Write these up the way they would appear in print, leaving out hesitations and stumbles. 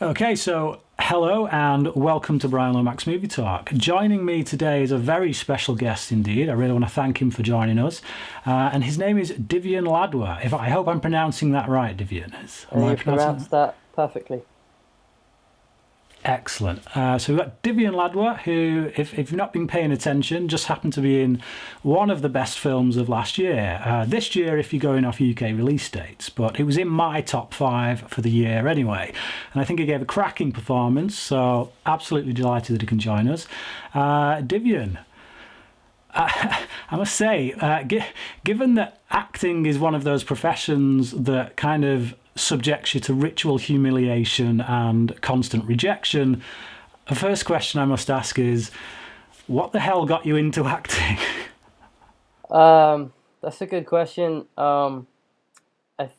Okay, so hello and welcome to Brian Lomax Movie Talk. Joining me today is a very special guest indeed. I really want to thank him for joining us. And his name is Divian Ladwa. If I hope I'm pronouncing that right, Divian. Am I You pronouncing that? pronounced that perfectly. Excellent. So we've got Divian Ladwa, who, if you've not been paying attention, just happened to be in one of the best films of last year. This year, if you're going off UK release dates, but it was in my top five for the year anyway. And I think he gave a cracking performance, so absolutely delighted that he can join us. Divian, I must say, given that acting is one of those professions that kind of subjects you to ritual humiliation and constant rejection, the first question I must ask is, what the hell got you into acting? That's a good question. I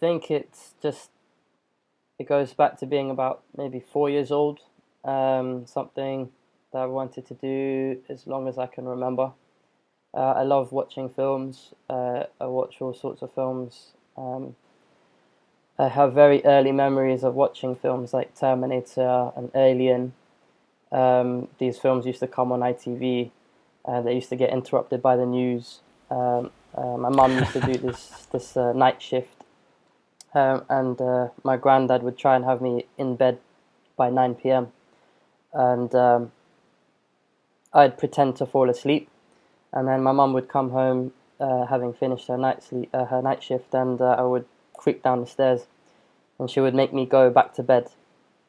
think it goes back to being about maybe 4 years old. Something that I wanted to do as long as I can remember. I love watching films. I watch all sorts of films. I have very early memories of watching films like Terminator and Alien. These films used to come on ITV. They used to get interrupted by the news. My mum used to do this night shift, and my granddad would try and have me in bed by 9 p.m. and I'd pretend to fall asleep, and then my mum would come home having finished her night shift, and I would creep down the stairs, and she would make me go back to bed.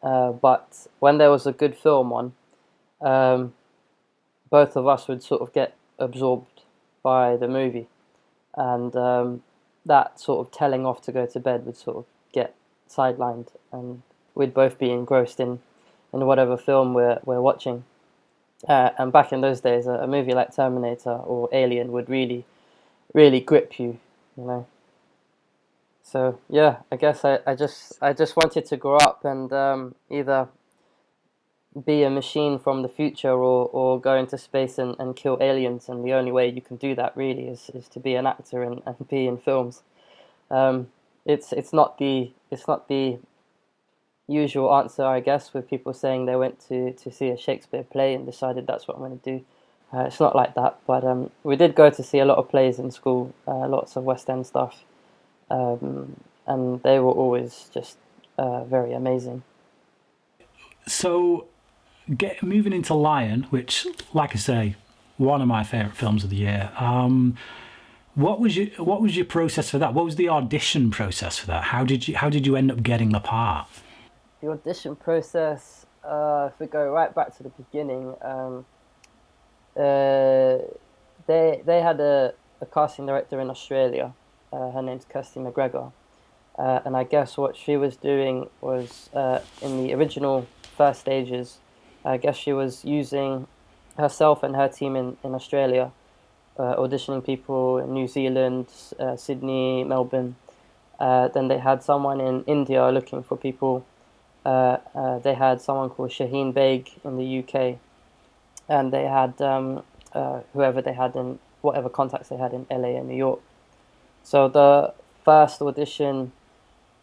But when there was a good film on, um, both of us would sort of get absorbed by the movie, and that sort of telling off to go to bed would sort of get sidelined, and we'd both be engrossed in whatever film we're watching. And back in those days, a movie like Terminator or Alien would really grip you, you know. So yeah, I guess I just wanted to grow up and either be a machine from the future or go into space and kill aliens. And the only way you can do that really is to be an actor and be in films. Um, it's not the usual answer, I guess, with people saying they went to see a Shakespeare play and decided that's what I'm going to do. It's not like that, but we did go to see a lot of plays in school, lots of West End stuff, and they were always just very amazing. So, moving into Lion, which, like I say, one of my favourite films of the year. What was your process for that? What was the audition process for that? How did you end up getting the part? The audition process, if we go right back to the beginning, uh, they had a casting director in Australia. Her name's Kirsty McGregor, and I guess what she was doing was in the original first stages. I guess she was using herself and her team in Australia, auditioning people in New Zealand, Sydney, Melbourne. Then they had someone in India looking for people. They had someone called Shaheen Baig in the UK, and they had whoever they had in whatever contacts they had in LA and New York. So the first audition,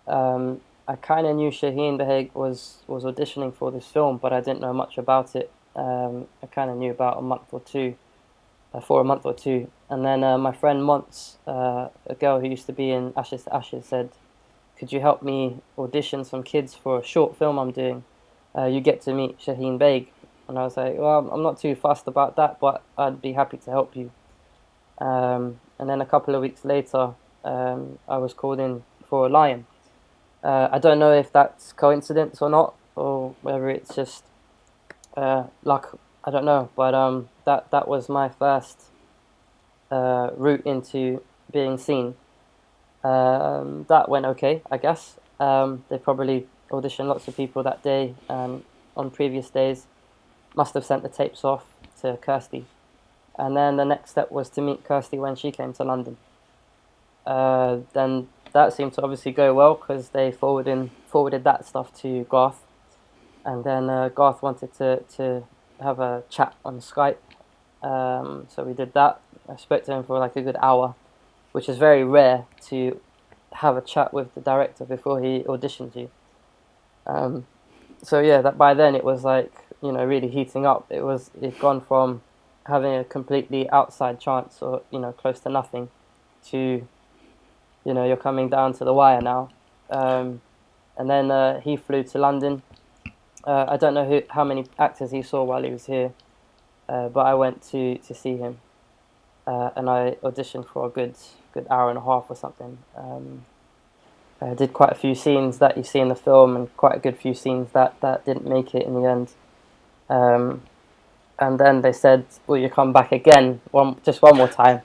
I kind of knew Shaheen Baig was auditioning for this film, but I didn't know much about it. I kind of knew about a month or two, for a month or two, and then my friend Mons, a girl who used to be in Ashes to Ashes, said, "Could you help me audition some kids for a short film I'm doing? You get to meet Shaheen Baig." And I was like, "Well, I'm not too fussed about that, but I'd be happy to help you." And then a couple of weeks later, I was called in for a Lion. I don't know if that's coincidence or not, or whether it's just luck. I don't know, but that was my first route into being seen. That went okay, I guess. They probably auditioned lots of people that day, on previous days. Must have sent the tapes off to Kirsty. And then the next step was to meet Kirsty when she came to London. Then that seemed to obviously go well because they forwarded that stuff to Garth. And then Garth wanted to have a chat on Skype. So we did that. I spoke to him for like a good hour, which is very rare to have a chat with the director before he auditions you. Um, So yeah, that by then it was like, really heating up. It'd gone from having a completely outside chance, or close to nothing, to you're coming down to the wire now. And then he flew to London. I don't know how many actors he saw while he was here, but I went to see him, and I auditioned for a good hour and a half or something. I did quite a few scenes that you see in the film, and quite a good few scenes that didn't make it in the end. And then they said, "Will you come back again, just one more time,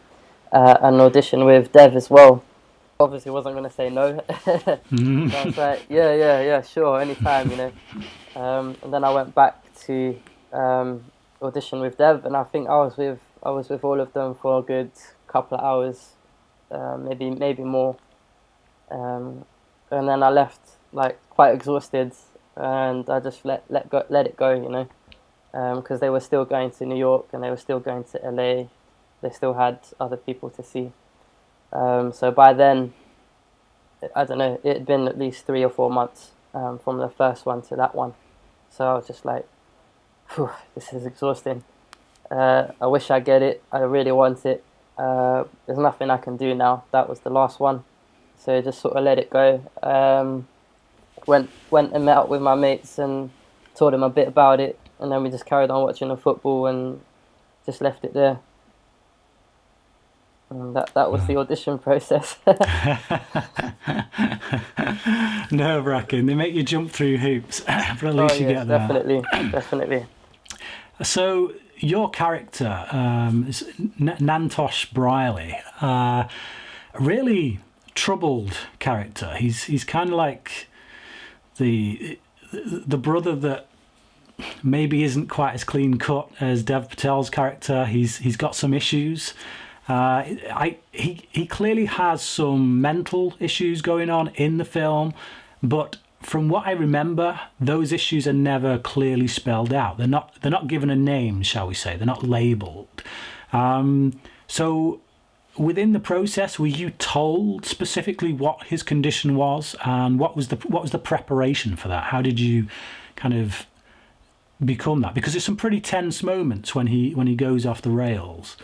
and audition with Dev as well?" Obviously, wasn't going to say no. So I was like, yeah, sure, anytime. And then I went back to audition with Dev, and I think I was with all of them for a good couple of hours, maybe more. And then I left like quite exhausted, and I just let it go, because they were still going to New York and they were still going to LA. They still had other people to see. So by then, I don't know, it had been at least 3 or 4 months from the first one to that one. So I was just like, phew, this is exhausting. I wish I get it. I really want it. There's nothing I can do now. That was the last one. So I just sort of let it go. Went and met up with my mates and told them a bit about it. And then we just carried on watching the football and just left it there. And that was the audition process. Nerve-wracking. They make you jump through hoops, but at least you yes, get there. definitely. So your character, is Mantosh Brierley, really troubled character. He's kind of like the brother that maybe isn't quite as clean cut as Dev Patel's character. He's got some issues. He clearly has some mental issues going on in the film, but from what I remember, those issues are never clearly spelled out. They're not given a name, shall we say? They're not labelled. So within the process, were you told specifically what his condition was, and what was the preparation for that? How did you kind of become that? Because there's some pretty tense moments when he goes off the rails.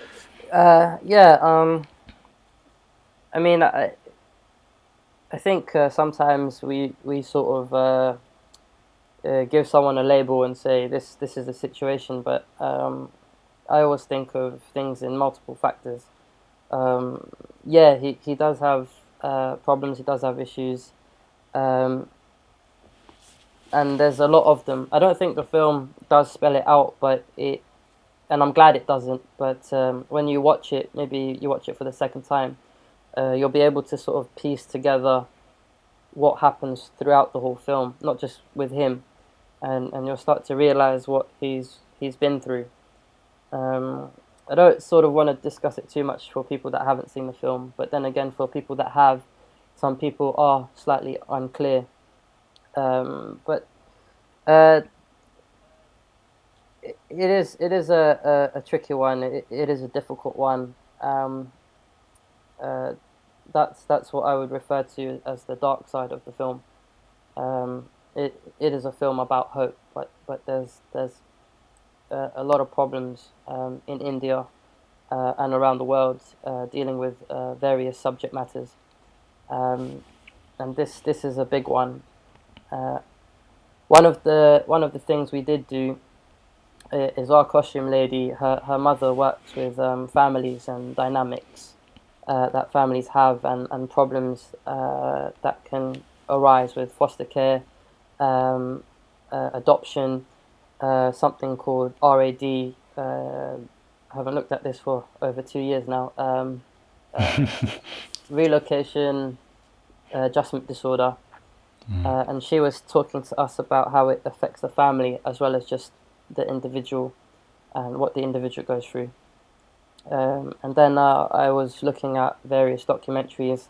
Yeah. I mean, I think sometimes we sort of give someone a label and say this is the situation, but I always think of things in multiple factors. Yeah, he does have problems. He does have issues, and there's a lot of them. I don't think the film does spell it out, and I'm glad it doesn't. But when you watch it, maybe you watch it for the second time, you'll be able to sort of piece together what happens throughout the whole film, not just with him, and you'll start to realize what he's been through. I don't sort of want to discuss it too much for people that haven't seen the film, but then again, for people that have, some people are slightly unclear. But it is a tricky one. It is a difficult one. That's what I would refer to as the dark side of the film. It is a film about hope, but there's a lot of problems in India and around the world dealing with various subject matters, and this is a big one. One of the things we did do is our costume lady. Her mother works with families and dynamics that families have, and problems that can arise with foster care, adoption, something called RAD. I haven't looked at this for over 2 years now. Relocation adjustment disorder. And she was talking to us about how it affects the family as well as just the individual and what the individual goes through. And then I was looking at various documentaries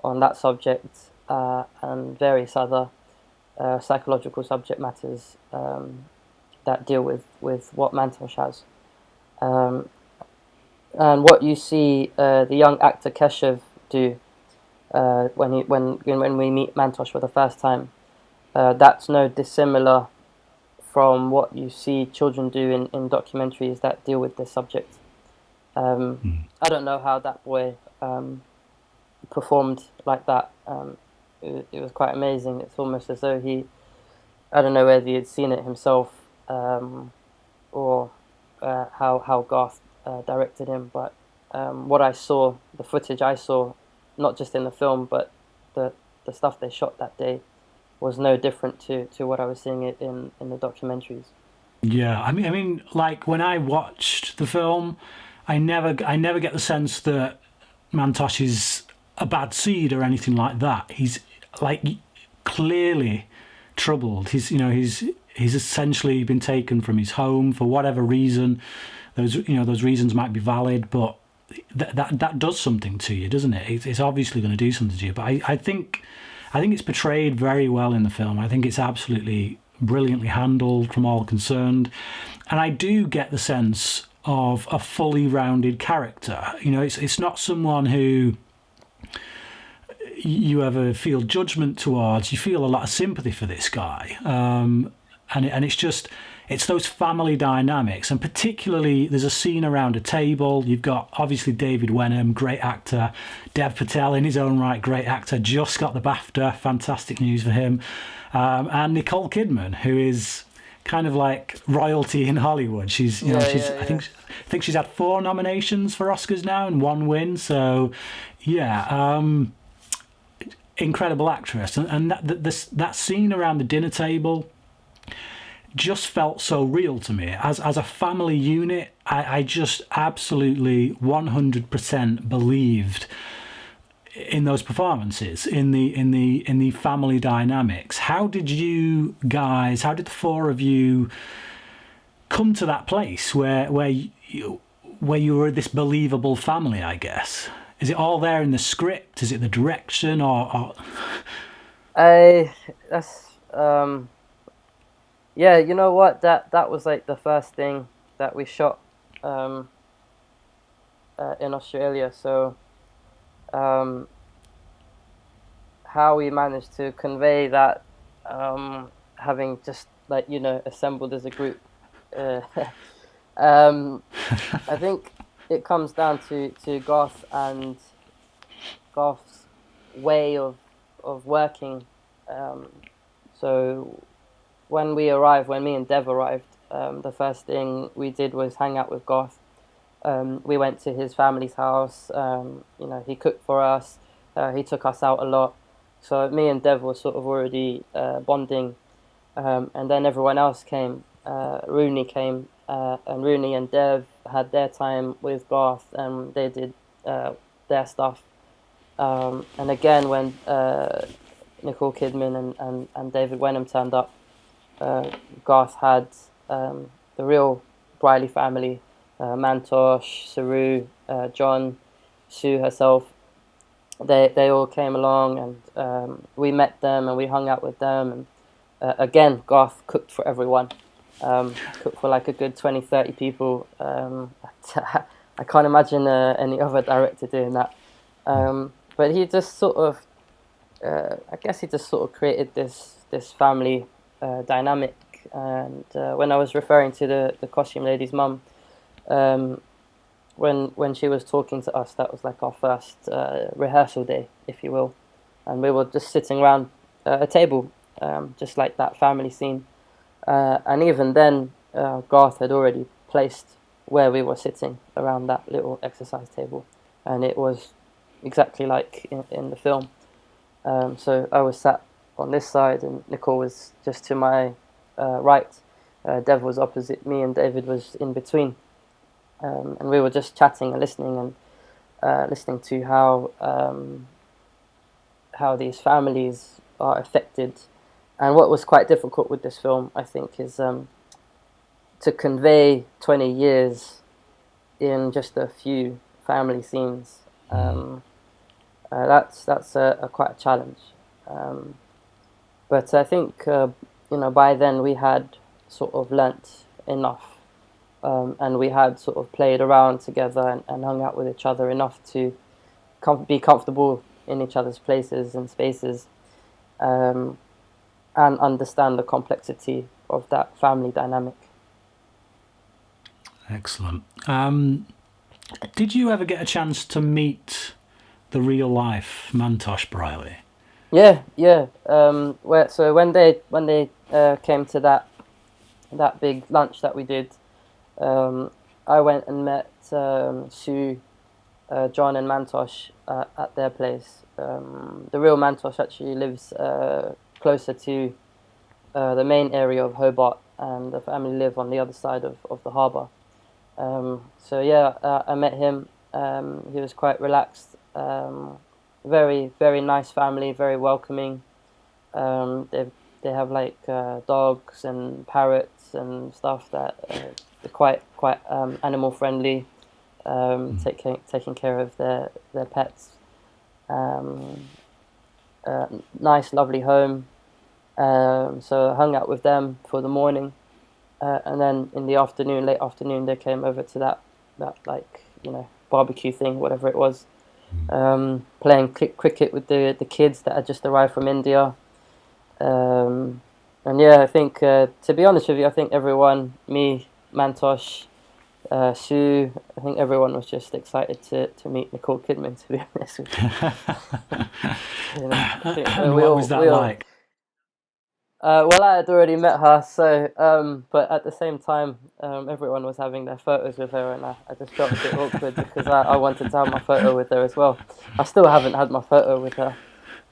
on that subject and various other psychological subject matters that deal with what Mantosh has. And what you see the young actor Keshav do when we meet Mantosh for the first time, that's no dissimilar from what you see children do in documentaries that deal with this subject. I don't know how that boy performed like that. It was quite amazing. It's almost as though I don't know whether he had seen it himself, or how Garth directed him, but what I saw, the footage I saw, not just in the film, but the stuff they shot that day, was no different to what I was seeing it in the documentaries. Yeah, I mean, like when I watched the film, I never get the sense that Mantosh is a bad seed or anything like that. He's like clearly troubled. He's essentially been taken from his home for whatever reason. Those reasons might be valid, but that does something to you, doesn't it? It's obviously going to do something to you. But I think it's portrayed very well in the film. I think it's absolutely brilliantly handled from all concerned, and I do get the sense of a fully rounded character. It's not someone who you ever feel judgment towards. You feel a lot of sympathy for this guy, and it's those family dynamics, and particularly there's a scene around a table. You've got obviously David Wenham, great actor, Dev Patel in his own right, great actor, just got the BAFTA, fantastic news for him, and Nicole Kidman, who is kind of like royalty in Hollywood. I think she's had 4 nominations for Oscars now and 1 win. So incredible actress, and that scene around the dinner table just felt so real to me. As a family unit, I just absolutely 100% believed in those performances, in the family dynamics. How did the 4 of you come to that place where you were this believable family, I guess? Is it all there in the script? Is it the direction, or... Yeah, you know what? That was like the first thing that we shot in Australia. So how we managed to convey that, having just assembled as a group, I think it comes down to Garth and Garth's way of working. So when me and Dev arrived, the first thing we did was hang out with Garth. We went to his family's house. He cooked for us. He took us out a lot. So me and Dev were sort of already bonding. And then everyone else came. Rooney came, and Rooney and Dev had their time with Garth, and they did their stuff. And again, when Nicole Kidman and David Wenham turned up, Garth had the real Briley family, Mantosh, Saru, John, Sue herself. They all came along, and we met them and we hung out with them. And again, Garth cooked for everyone. Cooked for like a good 20-30 people. I can't imagine any other director doing that. But he just sort of, I guess he just sort of created this family dynamic. And when I was referring to the costume lady's mum, when she was talking to us, that was like our first rehearsal day, if you will, and we were just sitting around a table, just like that family scene. And even then, Garth had already placed where we were sitting around that little exercise table, and it was exactly like in the film. So I was sat on this side, and Nicole was just to my right. Dev was opposite me, and David was in between. And we were just chatting and listening, and listening to how these families are affected. And what was quite difficult with this film, I think, is to convey 20 years in just a few family scenes. That's quite a challenge. But I think by then we had sort of learnt enough, and we had sort of played around together and hung out with each other enough to be comfortable in each other's places and spaces. And understand the complexity of that family dynamic. Excellent. Did you ever get a chance to meet the real life Mantosh Brierley? Yeah. So when they came to that big lunch that we did, I went and met Sue, John, and Mantosh at their place. The real Mantosh actually lives closer to the main area of Hobart, and the family live on the other side of the harbour. So yeah, I met him. He was quite relaxed. Very, very nice family, very welcoming. They have like dogs and parrots and stuff that are quite animal friendly. Taking care of their pets. Nice, lovely home. So I hung out with them for the morning, and then in the afternoon, late afternoon, they came over to that like barbecue thing, whatever it was. Playing cricket with the kids that had just arrived from India. And yeah, I think to be honest with you, I think everyone, me, Mantosh, Sue, I think everyone was just excited to meet Nicole Kidman, to be honest with you. And what was that like? Well, I had already met her, so but at the same time, everyone was having their photos with her, and I just felt a bit awkward because I wanted to have my photo with her as well. I still haven't had my photo with her,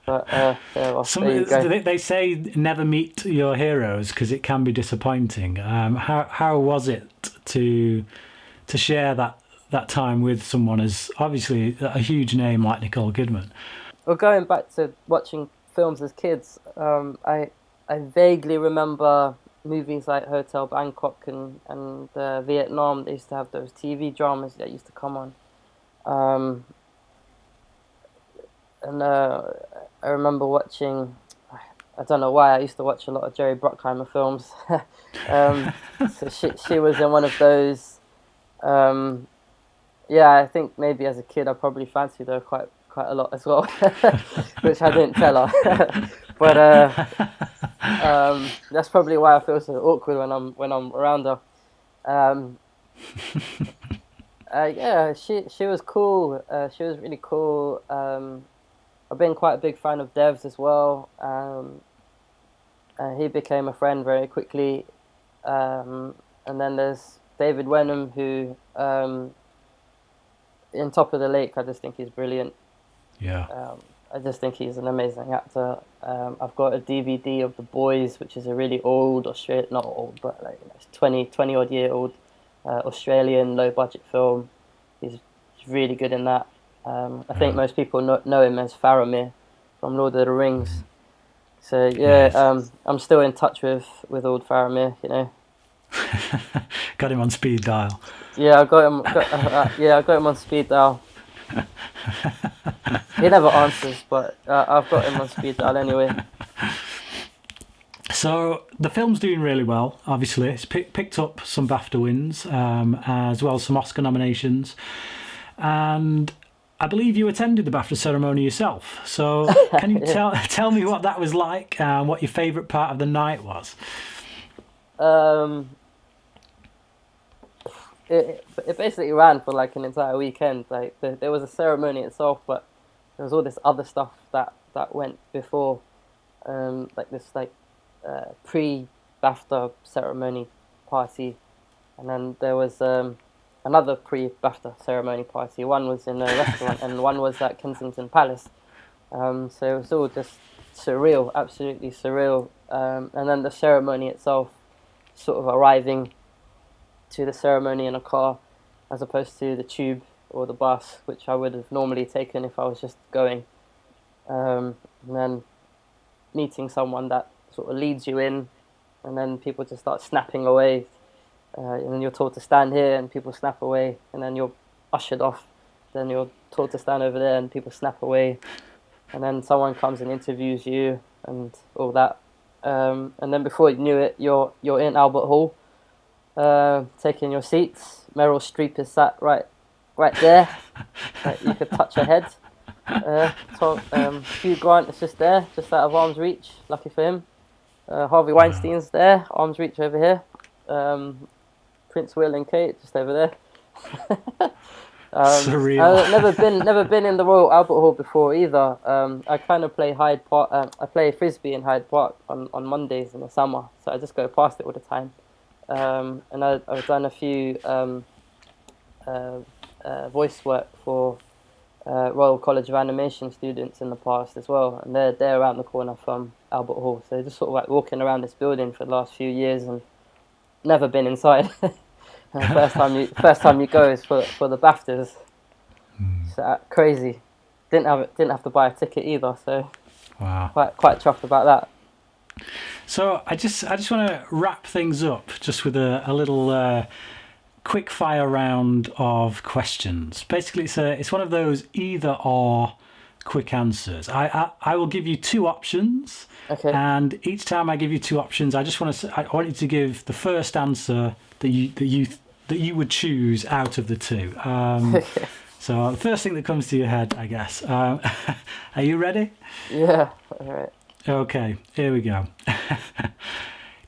but yeah, well, there you go. They say never meet your heroes because it can be disappointing. How was it to share that time with someone as obviously a huge name like Nicole Kidman? Well, going back to watching films as kids, I vaguely remember movies like Hotel Bangkok and Vietnam. They used to have those TV dramas that used to come on. And I remember watching, I don't know why, I used to watch a lot of Jerry Bruckheimer films. So she was in one of those. Yeah, I think maybe as a kid I probably fancied her quite a lot as well, which I didn't tell her. But that's probably why I feel so awkward when I'm around her. Yeah, she was cool. She was really cool. I've been quite a big fan of Dev's as well. He became a friend very quickly. And then there's David Wenham, who in Top of the Lake, I just think he's brilliant. Yeah. I just think he's an amazing actor. I've got a DVD of The Boys, which is a really old not old, but like 20 odd year old Australian low budget film. He's really good in that. I think most people know him as Faramir from Lord of the Rings. So yeah, I'm still in touch with old Faramir, Got him on speed dial. Yeah, I got him. I got him on speed dial. He never answers, but I've got him on speed dial anyway. So the film's doing really well. Obviously, it's picked up some BAFTA wins, as well as some Oscar nominations, and I believe you attended the BAFTA ceremony yourself. So can you tell me what that was like and what your favourite part of the night was? It basically ran for like an entire weekend. Like there was a ceremony itself, but there was all this other stuff that went before, like this pre-BAFTA ceremony party, and then there was another pre-BAFTA ceremony party. One was in a restaurant, and one was at Kensington Palace. So it was all just surreal, absolutely surreal. And then the ceremony itself, sort of arriving to the ceremony in a car, as opposed to the tube or the bus, which I would have normally taken if I was just going. And then meeting someone that sort of leads you in, and then people just start snapping away. And then you're told to stand here, and people snap away, and then you're ushered off. Then you're told to stand over there, and people snap away. And then someone comes and interviews you, and all that. And then before you knew it, you're in Albert Hall, taking your seats. Meryl Streep is sat right there. You could touch her head. Hugh Grant is just there, just out of arm's reach. Lucky for him. Harvey Weinstein's there, arm's reach over here. Prince Will and Kate just over there. Surreal. I've never been in the Royal Albert Hall before either. I kind of play Hyde Park. I play frisbee in Hyde Park on Mondays in the summer, so I just go past it all the time. And I've done a few voice work for Royal College of Animation students in the past as well, and they're around the corner from Albert Hall. So just sort of like walking around this building for the last few years and never been inside. First time you go is for the BAFTAs. So crazy. Didn't have to buy a ticket either. So wow, quite chuffed about that. So I just want to wrap things up just with a little quick fire round of questions. Basically, it's one of those either or quick answers. I will give you two options. Okay. And each time I give you two options, I want you to give the first answer that you would choose out of the two. Okay. So the first thing that comes to your head, I guess. Are you ready? Yeah. All right. Okay, here we go.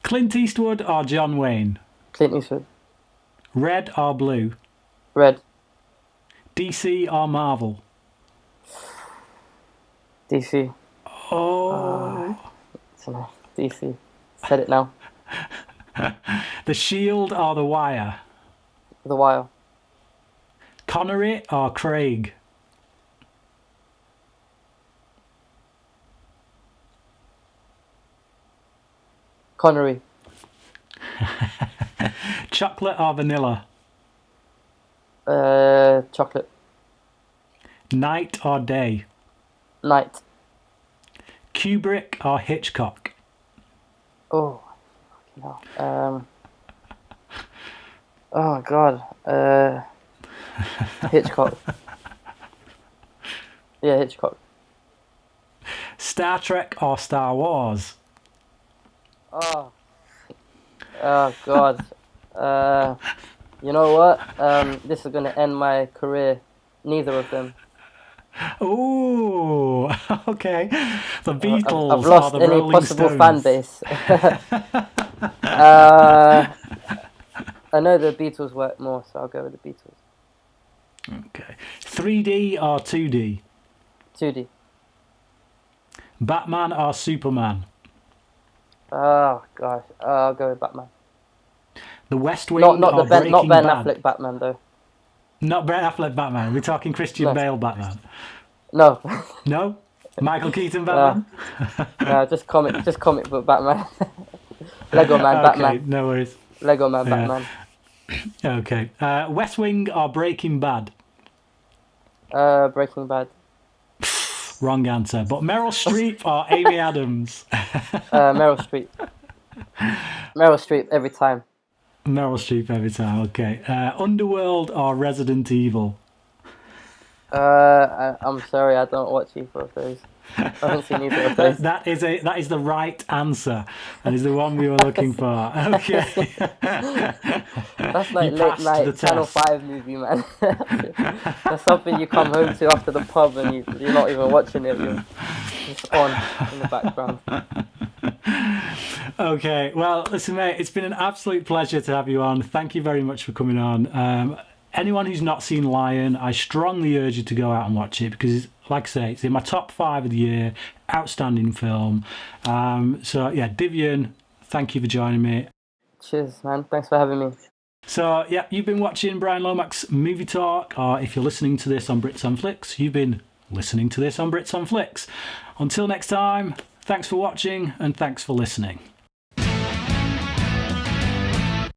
Clint Eastwood or John Wayne? Clint Eastwood. Red or blue? Red. DC or Marvel? DC. Oh. DC. Said it now. The Shield or The Wire? The Wire. Connery or Craig? Connery. Chocolate or vanilla? Chocolate. Night or day? Night. Kubrick or Hitchcock? Oh, no. Oh God. Hitchcock. Yeah, Hitchcock. Star Trek or Star Wars? Oh God. You know what? This is gonna end my career. Neither of them. Oh, okay. The Beatles. I've lost or the any Rolling possible Stones? fan base. I know the Beatles work more, so I'll go with the Beatles. Okay. 3D or 2D? 2D. Batman or Superman? Oh gosh, I'll go with Batman. The West Wing Not or Ben Breaking Bad? Affleck Batman though. Not Ben Affleck Batman. We're talking Christian No. Bale Batman. No. No? Michael Keaton Batman? No, just comic book Batman. Lego Man Okay, Batman. no worries. Lego Man Yeah. Batman. Okay. West Wing or Breaking Bad? Breaking Bad. Wrong answer. But Meryl Streep or Amy Adams? Meryl Streep. Meryl Streep every time. Meryl Streep every time. Okay. Underworld or Resident Evil? I'm sorry, I don't watch either of those. I haven't seen either of those. That is the right answer. That is the one we were looking for. Okay. That's like You late passed night the Channel test. 5 movie, man. That's something you come home to after the pub and you're not even watching it. You're just on in the background. Okay. Well, listen, mate, it's been an absolute pleasure to have you on. Thank you very much for coming on. Anyone who's not seen Lion, I strongly urge you to go out and watch it because, like I say, it's in my top 5 of the year. Outstanding film. So, yeah, Divian, thank you for joining me. Cheers, man. Thanks for having me. So, yeah, you've been watching Brian Lomax's Movie Talk, or if you're listening to this on Brits on Flicks, you've been listening to this on Brits on Flicks. Until next time, thanks for watching and thanks for listening.